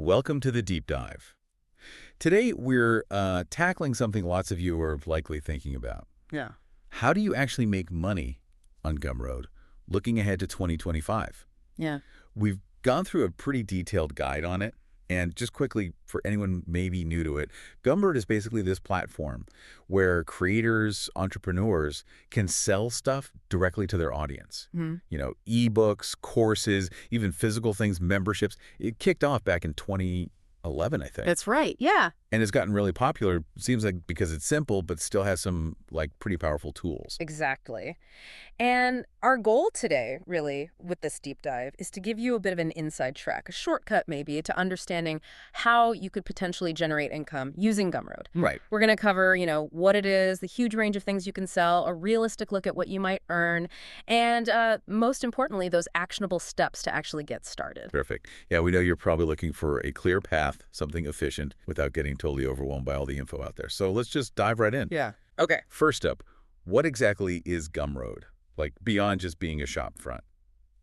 Welcome to the deep dive. Today we're tackling something lots of you are likely thinking about. Yeah. How do you actually make money on Gumroad looking ahead to 2025? Yeah. We've gone through a pretty detailed guide on it. And just quickly, for anyone maybe new to it, Gumroad is basically this platform where creators, entrepreneurs can sell stuff directly to their audience. You know, ebooks, courses, even physical things, memberships. It kicked off back in 2011, I think. That's right. Yeah. And it's gotten really popular, seems like because it's simple, but still has some, like, pretty powerful tools. Exactly. And our goal today, really, with this deep dive, is to give you a bit of an inside track, a shortcut maybe, to understanding how you could potentially generate income using Gumroad. Right. We're going to cover, what it is, the huge range of things you can sell, a realistic look at what you might earn, and most importantly, those actionable steps to actually get started. Perfect. Yeah, we know you're probably looking for a clear path, something efficient, without getting totally overwhelmed by all the info out there. So let's just dive right in. Yeah. Okay. First up, what exactly is Gumroad? Like, beyond just being a shop front.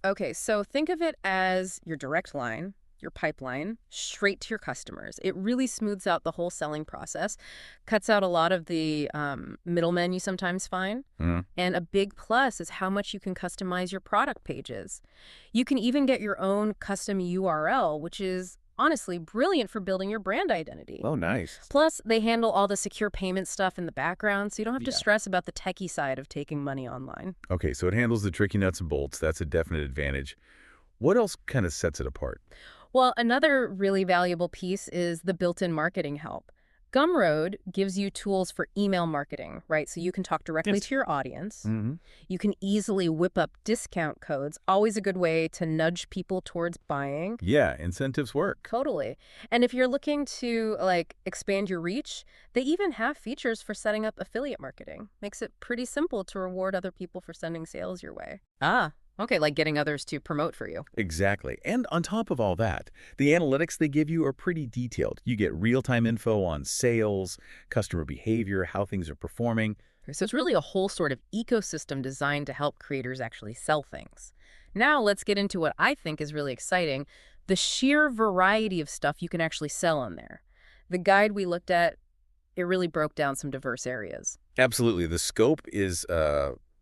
Okay, so think of it as your direct line, your pipeline, straight to your customers. It really smooths out the whole selling process, cuts out a lot of the middlemen you sometimes find. And a big plus is how much you can customize your product pages. You can even get your own custom URL, which is honestly brilliant for building your brand identity. Oh, nice. Plus, they handle all the secure payment stuff in the background, so you don't have to stress about the techie side of taking money online. Okay, so it handles the tricky nuts and bolts. That's a definite advantage. What else kind of sets it apart? Well, another really valuable piece is the built-in marketing help. Gumroad gives you tools for email marketing, right? So you can talk directly to your audience. You can easily whip up discount codes, always a good way to nudge people towards buying. Yeah, incentives work. Totally. And if you're looking to, expand your reach, they even have features for setting up affiliate marketing. Makes it pretty simple to reward other people for sending sales your way. Ah, okay, like getting others to promote for you. Exactly. And on top of all that, the analytics they give you are pretty detailed. You get real-time info on sales, customer behavior, how things are performing. So it's really a whole sort of ecosystem designed to help creators actually sell things. Now let's get into what I think is really exciting, the sheer variety of stuff you can actually sell on there. The guide we looked at, it really broke down some diverse areas. Absolutely. The scope is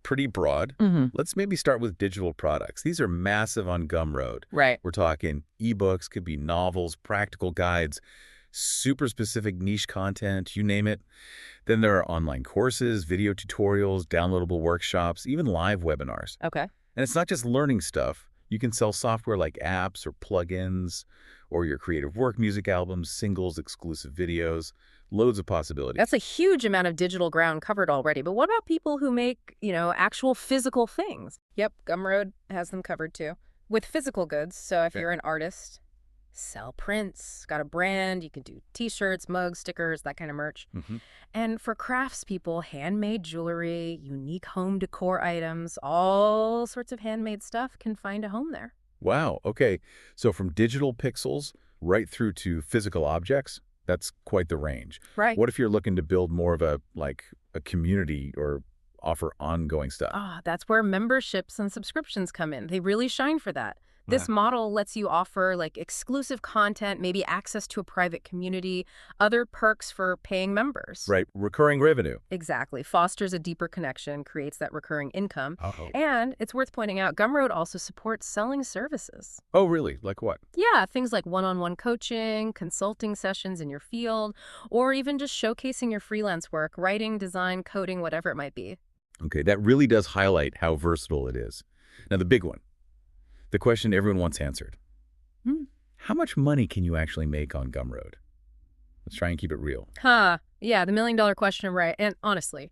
pretty broad. Let's maybe start with digital products. These are massive on Gumroad. Right. We're talking ebooks, could be novels, practical guides, super specific niche content, you name it. Then there are online courses, video tutorials, downloadable workshops, even live webinars. Okay. And it's not just learning stuff. You can sell software like apps or plugins or your creative work, music albums, singles, exclusive videos, loads of possibilities. That's a huge amount of digital ground covered already. But what about people who make, actual physical things? Yep, Gumroad has them covered too. With physical goods, so if you're an artist, sell prints, got a brand, you can do t-shirts, mugs, stickers, that kind of merch. And for craftspeople, handmade jewelry, unique home decor items, all sorts of handmade stuff can find a home there. Wow. Okay. So from digital pixels right through to physical objects, that's quite the range. Right. What if you're looking to build more of a community or offer ongoing stuff? That's where memberships and subscriptions come in. They really shine for that. This model lets you offer exclusive content, maybe access to a private community, other perks for paying members. Right. Recurring revenue. Exactly. Fosters a deeper connection, creates that recurring income. Oh. And it's worth pointing out, Gumroad also supports selling services. Oh, really? Like what? Yeah, things like one-on-one coaching, consulting sessions in your field, or even just showcasing your freelance work, writing, design, coding, whatever it might be. Okay, that really does highlight how versatile it is. Now, the big one. The question everyone wants answered. How much money can you actually make on Gumroad? Let's try and keep it real. Yeah, the million-dollar question, right? And honestly,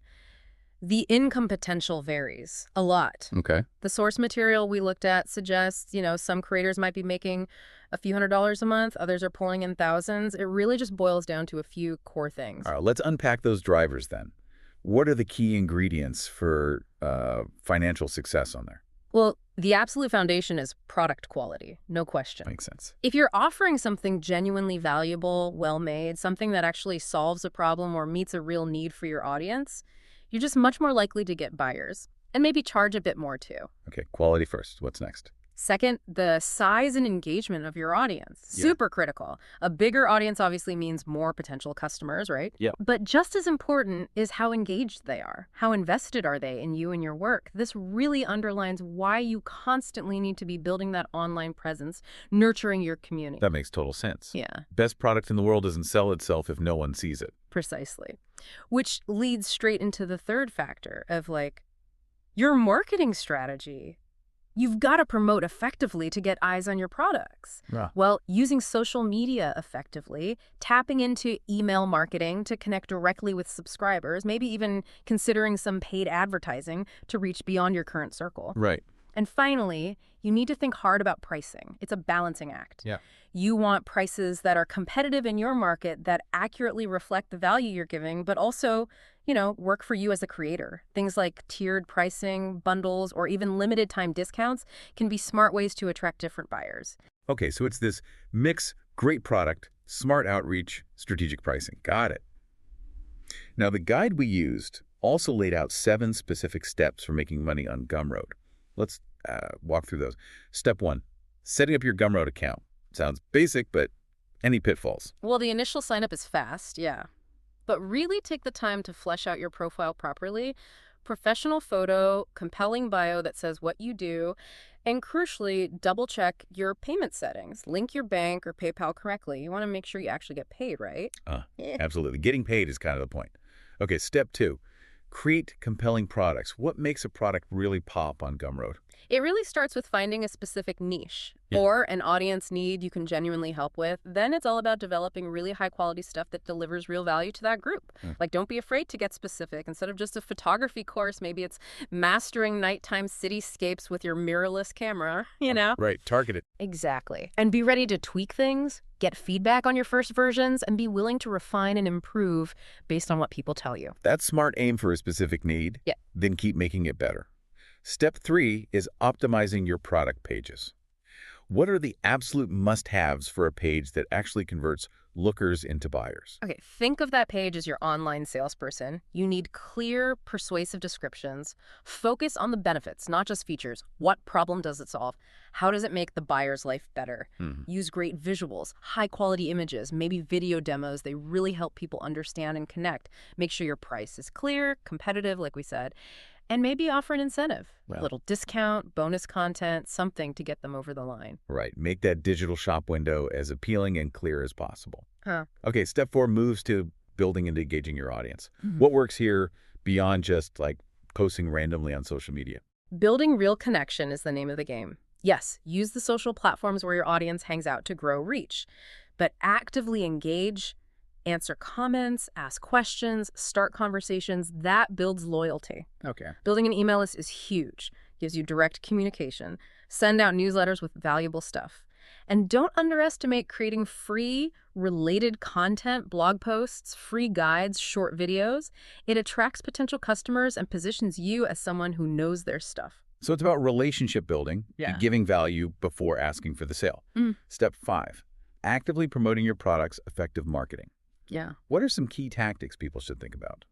the income potential varies a lot. Okay. The source material we looked at suggests, some creators might be making a few $100s a month, others are pulling in thousands. It really just boils down to a few core things. All right, let's unpack those drivers then. What are the key ingredients for financial success on there? Well, the absolute foundation is product quality, no question. Makes sense. If you're offering something genuinely valuable, well-made, something that actually solves a problem or meets a real need for your audience, you're just much more likely to get buyers and maybe charge a bit more too. Okay, quality first. What's next? Second, the size and engagement of your audience. Yeah. Super critical. A bigger audience obviously means more potential customers, right? Yep. But just as important is how engaged they are. How invested are they in you and your work? This really underlines why you constantly need to be building that online presence, nurturing your community. That makes total sense. Yeah, Best product in the world doesn't sell itself if no one sees it. precisely. Which leads straight into the third factor of your marketing strategy. You've got to promote effectively to get eyes on your products. Yeah. Well, using social media effectively, tapping into email marketing to connect directly with subscribers, maybe even considering some paid advertising to reach beyond your current circle. Right. And finally, you need to think hard about pricing. It's a balancing act. Yeah. You want prices that are competitive in your market that accurately reflect the value you're giving, but also, work for you as a creator. Things like tiered pricing, bundles, or even limited time discounts can be smart ways to attract different buyers. Okay, so it's this mix, great product, smart outreach, strategic pricing. Got it. Now, the guide we used also laid out 7 specific steps for making money on Gumroad. Let's walk through those. Step 1, setting up your Gumroad account. Sounds basic, but any pitfalls? Well, the initial sign up is fast, yeah. But really take the time to flesh out your profile properly. Professional photo, compelling bio that says what you do, and crucially, double check your payment settings. Link your bank or PayPal correctly. You want to make sure you actually get paid, right? Absolutely. Getting paid is kind of the point. Okay, step 2, create compelling products. What makes a product really pop on Gumroad? It really starts with finding a specific niche Yeah. or an audience need you can genuinely help with. Then it's all about developing really high quality stuff that delivers real value to that group. Don't be afraid to get specific. Instead of just a photography course, maybe it's mastering nighttime cityscapes with your mirrorless camera. Right, target it. Exactly. And be ready to tweak things, get feedback on your first versions, and be willing to refine and improve based on what people tell you. That's smart. Aim for a specific need, Yeah. then keep making it better. Step 3 is optimizing your product pages. What are the absolute must-haves for a page that actually converts lookers into buyers? Okay, think of that page as your online salesperson. You need clear, persuasive descriptions. Focus on the benefits, not just features. What problem does it solve? How does it make the buyer's life better? Use great visuals, high-quality images, maybe video demos. They really help people understand and connect. Make sure your price is clear, competitive, like we said, and maybe offer an incentive, a little discount, bonus content, something to get them over the line. Right. Make that digital shop window as appealing and clear as possible. Huh. Okay, step 4 moves to building and engaging your audience. What works here beyond just posting randomly on social media? Building real connection is the name of the game. Yes, use the social platforms where your audience hangs out to grow reach, but actively engage, answer comments, ask questions, start conversations. That builds loyalty. Okay. Building an email list is huge. Gives you direct communication. Send out newsletters with valuable stuff. And don't underestimate creating free, related content, blog posts, free guides, short videos. It attracts potential customers and positions you as someone who knows their stuff. So it's about relationship building, Yeah. giving value before asking for the sale. Step 5, actively promoting your product's effective marketing. Yeah. What are some key tactics people should think about?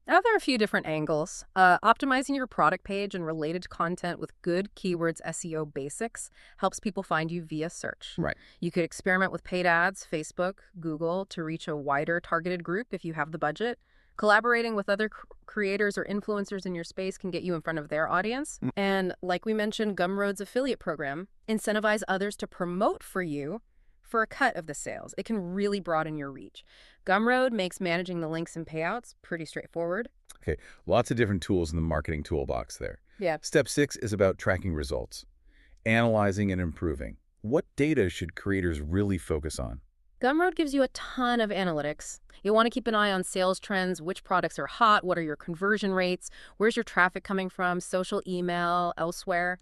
Now, there are a few different angles. Optimizing your product page and related content with good keywords SEO basics helps people find you via search. Right. You could experiment with paid ads, Facebook, Google, to reach a wider targeted group if you have the budget. Collaborating with other creators or influencers in your space can get you in front of their audience. And like we mentioned, Gumroad's affiliate program, incentivize others to promote for you for a cut of the sales. It can really broaden your reach. Gumroad makes managing the links and payouts pretty straightforward. Okay, lots of different tools in the marketing toolbox there. Yeah. Step 6 is about tracking results, analyzing and improving. What data should creators really focus on? Gumroad gives you a ton of analytics. You'll want to keep an eye on sales trends, which products are hot, what are your conversion rates, where's your traffic coming from, social, email, elsewhere.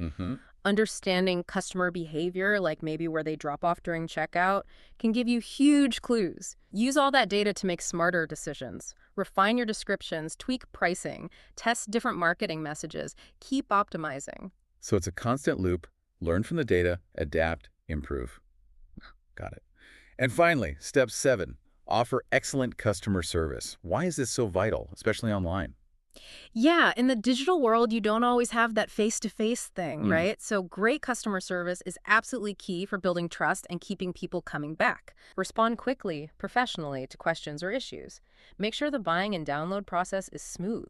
Understanding customer behavior, like maybe where they drop off during checkout, can give you huge clues. Use all that data to make smarter decisions. Refine your descriptions, tweak pricing, test different marketing messages, keep optimizing. So it's a constant loop, learn from the data, adapt, improve. Got it. And finally, step 7, offer excellent customer service. Why is this so vital, especially online? Yeah, in the digital world, you don't always have that face-to-face thing, Mm. right? So great customer service is absolutely key for building trust and keeping people coming back. Respond quickly, professionally to questions or issues. Make sure the buying and download process is smooth.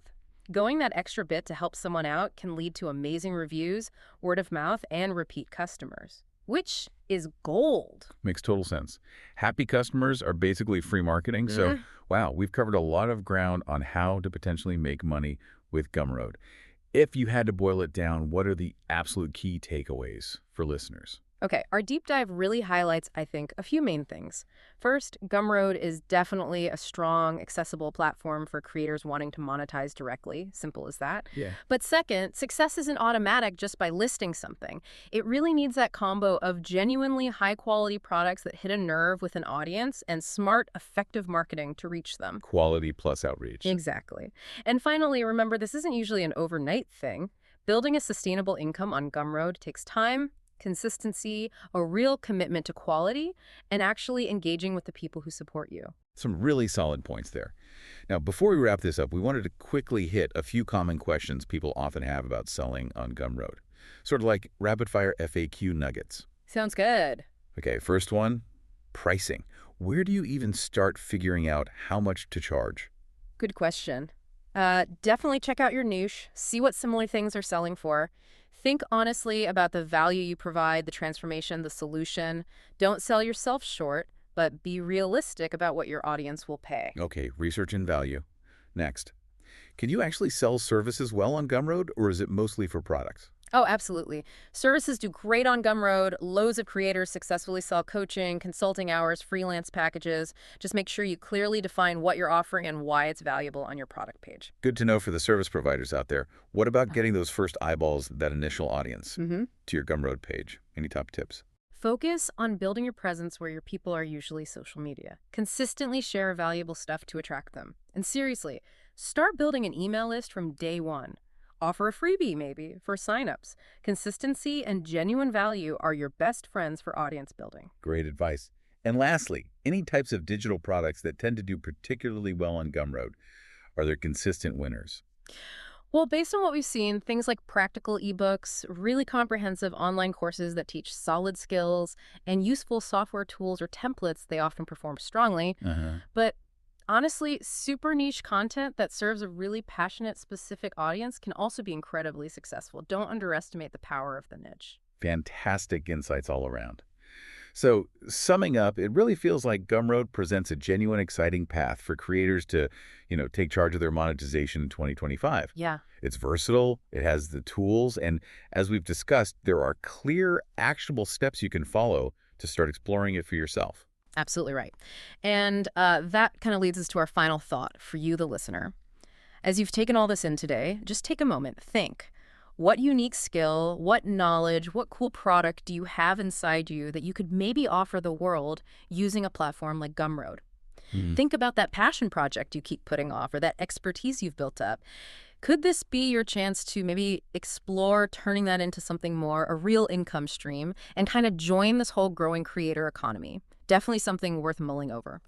Going that extra bit to help someone out can lead to amazing reviews, word of mouth, and repeat customers, which is gold. Makes total sense. Happy customers are basically free marketing. So, wow, we've covered a lot of ground on how to potentially make money with Gumroad. If you had to boil it down, what are the absolute key takeaways for listeners? Okay, our deep dive really highlights, I think, a few main things. First, Gumroad is definitely a strong, accessible platform for creators wanting to monetize directly. Simple as that. Yeah. But second, success isn't automatic just by listing something. It really needs that combo of genuinely high-quality products that hit a nerve with an audience and smart, effective marketing to reach them. Quality plus outreach. Exactly. And finally, remember, this isn't usually an overnight thing. Building a sustainable income on Gumroad takes time, consistency, a real commitment to quality, and actually engaging with the people who support you. Some really solid points there. Now, before we wrap this up, we wanted to quickly hit a few common questions people often have about selling on Gumroad. Sort of like rapid-fire FAQ nuggets. Sounds good. Okay, first one, pricing. Where do you even start figuring out how much to charge? Good question. Definitely check out your niche, see what similar things are selling for. Think honestly about the value you provide, the transformation, the solution. Don't sell yourself short, but be realistic about what your audience will pay. Okay, research and value. Next, can you actually sell services well on Gumroad, or is it mostly for products? Oh, absolutely. Services do great on Gumroad. Loads of creators successfully sell coaching, consulting hours, freelance packages. Just make sure you clearly define what you're offering and why it's valuable on your product page. Good to know for the service providers out there. What about getting those first eyeballs, that initial audience, Mm-hmm. to your Gumroad page? Any top tips? Focus on building your presence where your people are usually social media. Consistently share valuable stuff to attract them. And seriously, start building an email list from day one. Offer a freebie, maybe, for signups. Consistency and genuine value are your best friends for audience building. Great advice. And lastly, any types of digital products that tend to do particularly well on Gumroad? Are there consistent winners? Well, based on what we've seen, things like practical ebooks, really comprehensive online courses that teach solid skills, and useful software tools or templates, they often perform strongly. Uh-huh. But honestly, super niche content that serves a really passionate, specific audience can also be incredibly successful. Don't underestimate the power of the niche. Fantastic insights all around. So, summing up, it really feels like Gumroad presents a genuine, exciting path for creators to, take charge of their monetization in 2025. Yeah. It's versatile, it has the tools, and as we've discussed, there are clear, actionable steps you can follow to start exploring it for yourself. Absolutely right. And that kind of leads us to our final thought for you, the listener. As you've taken all this in today, just take a moment, think. What unique skill, what knowledge, what cool product do you have inside you that you could maybe offer the world using a platform like Gumroad? Hmm. Think about that passion project you keep putting off or that expertise you've built up. Could this be your chance to maybe explore turning that into something more, a real income stream, and kind of join this whole growing creator economy? Definitely something worth mulling over.